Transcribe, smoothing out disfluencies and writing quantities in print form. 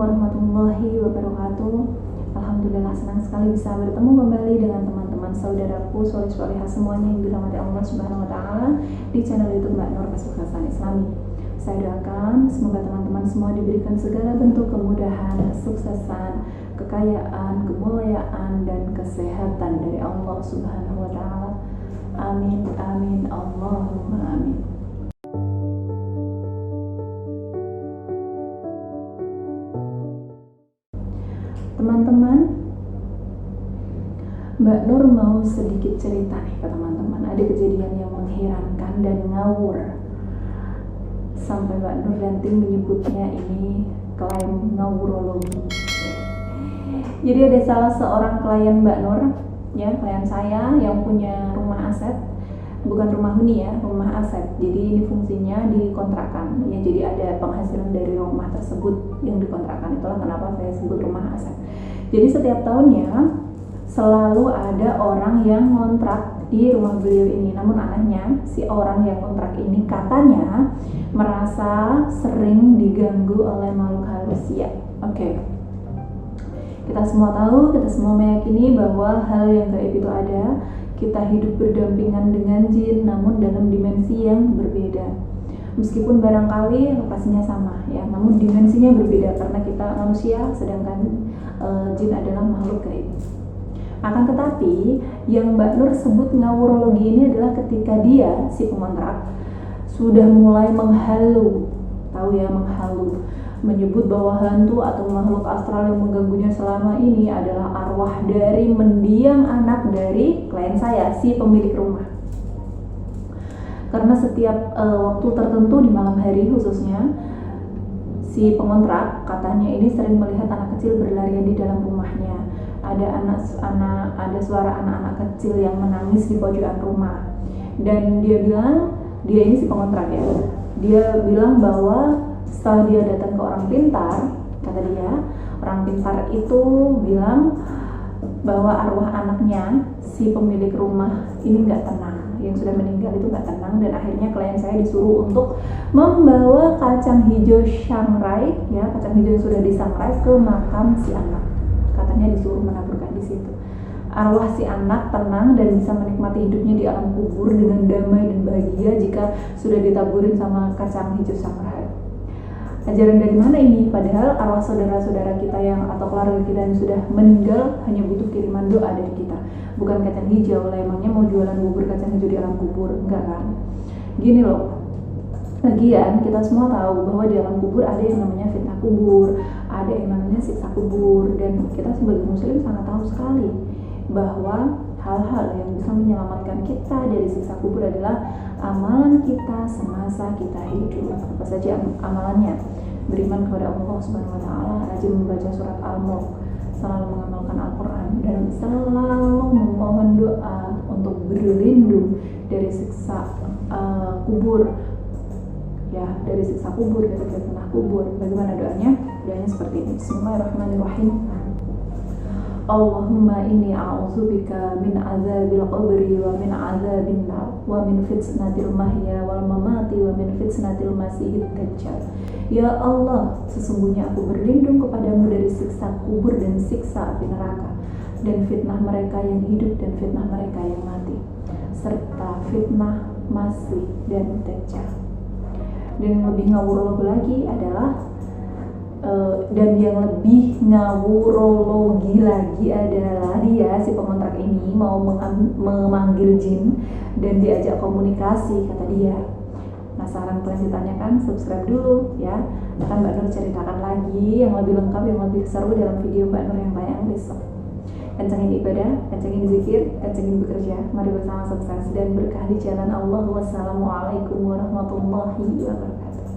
warahmatullahi wabarakatuh. Alhamdulillah, senang sekali bisa bertemu kembali dengan teman-teman saudaraku soleh-solehah semuanya yang dirahmati Allah Subhanahu wa taala di channel YouTube Mbak Nur Kesuksesan Islami. Saya doakan semoga teman-teman semua diberikan segala bentuk kemudahan, kesuksesan, kekayaan, kemuliaan dan kesehatan dari Allah Subhanahu wa taala. Amin amin Allahumma amin. Teman-teman, Mbak Nur mau sedikit cerita nih ke teman-teman. Ada kejadian yang mengherankan dan ngawur. Sampai Mbak Nur dan tim menyebutnya ini klaim ngawurologi. Jadi ada salah seorang klien Mbak Nur, ya klien saya yang punya rumah aset, bukan rumah huni ya, rumah aset. Jadi ini fungsinya dikontrakkan, ya jadi ada penghasilan dari rumah tersebut yang dikontrakkan. Itulah kenapa saya sebut rumah aset. Jadi setiap tahunnya selalu ada orang yang ngontrak di rumah beliau ini. Namun anehnya si orang yang kontrak ini katanya merasa sering diganggu oleh makhluk halus ya. Oke. Kita semua tahu, kita semua meyakini bahwa hal yang gaib itu ada. Kita hidup berdampingan dengan jin, namun dalam dimensi yang berbeda. Meskipun barangkali lokasinya sama ya, namun dimensinya berbeda karena kita manusia, sedangkan jin adalah makhluk gaib. Akan tetapi yang Mbak Nur sebut ngawurologi ini adalah ketika dia, si pengontrak, sudah mulai menghalu, tahu ya, menghalu, menyebut bahwa hantu atau makhluk astral yang mengganggunya selama ini adalah arwah dari mendiang anak dari klien saya, si pemilik rumah. Karena setiap waktu tertentu di malam hari khususnya, si pengontrak katanya ini sering melihat anak kecil berlarian di dalam rumahnya. Ada suara anak-anak kecil yang menangis di pojokan rumah. Dan dia bilang, dia ini si pengontrak ya, dia bilang bahwa setelah dia datang ke orang pintar, kata dia, orang pintar itu bilang bahwa arwah anaknya, si pemilik rumah ini nggak tenang, yang sudah meninggal itu nggak tenang, dan akhirnya klien saya disuruh untuk membawa kacang hijau sangrai, ya kacang hijau yang sudah disangrai ke makam si anak. Katanya disuruh menaburkan di situ. Arwah si anak tenang dan bisa menikmati hidupnya di alam kubur dengan damai dan bahagia jika sudah ditaburin sama kacang hijau sangrai. Ajaran dari mana ini? Padahal arwah saudara-saudara kita yang atau keluarga kita yang sudah meninggal hanya butuh kiriman doa dari kita, bukan kacang hijau. Lah emangnya mau jualan bubur kacang hijau di alam kubur? Enggak kan? Gini loh, lagian kita semua tahu bahwa di alam kubur ada yang namanya fitnah kubur, ada yang namanya siksa kubur, dan kita sebagai muslim sangat tahu sekali bahwa hal-hal yang bisa menyelamatkan kita dari siksa kubur adalah amalan kita semasa kita hidup. Apa saja amalannya? Beriman kepada Allah Subhanahu wa taala, rajin membaca surat Al-Mulk, selalu mengamalkan Al-Qur'an, dan selalu memohon doa untuk berlindung dari siksa kubur. Ya, dari siksa kubur, dari fitnah kubur. Bagaimana doanya? Doanya seperti ini. Bismillahirrahmanirrahim. Allahumma inni a'udzubika min azabil qabri wa min azabin nar wa min fitnatil mahya wal mamati wa min fitnatil masiihid dajjal. Ya Allah, sesungguhnya aku berlindung kepadamu dari siksa kubur dan siksa api neraka, dan fitnah mereka yang hidup dan fitnah mereka yang mati, serta fitnah masih dan dajjal. Dan yang lebih ngawurologi lagi adalah dia si pengontrak ini mau memanggil jin dan diajak komunikasi, kata dia. Nah, saran kalian ditanyakan, subscribe dulu ya. Akan Mbak Nur ceritakan lagi yang lebih lengkap, yang lebih seru dalam video Mbak Nur yang tayang besok. Kencangin ibadah, kencangin zikir, kencangin bekerja. Mari bersama sukses dan berkah di jalan Allah. Wassalamualaikum warahmatullahi wabarakatuh.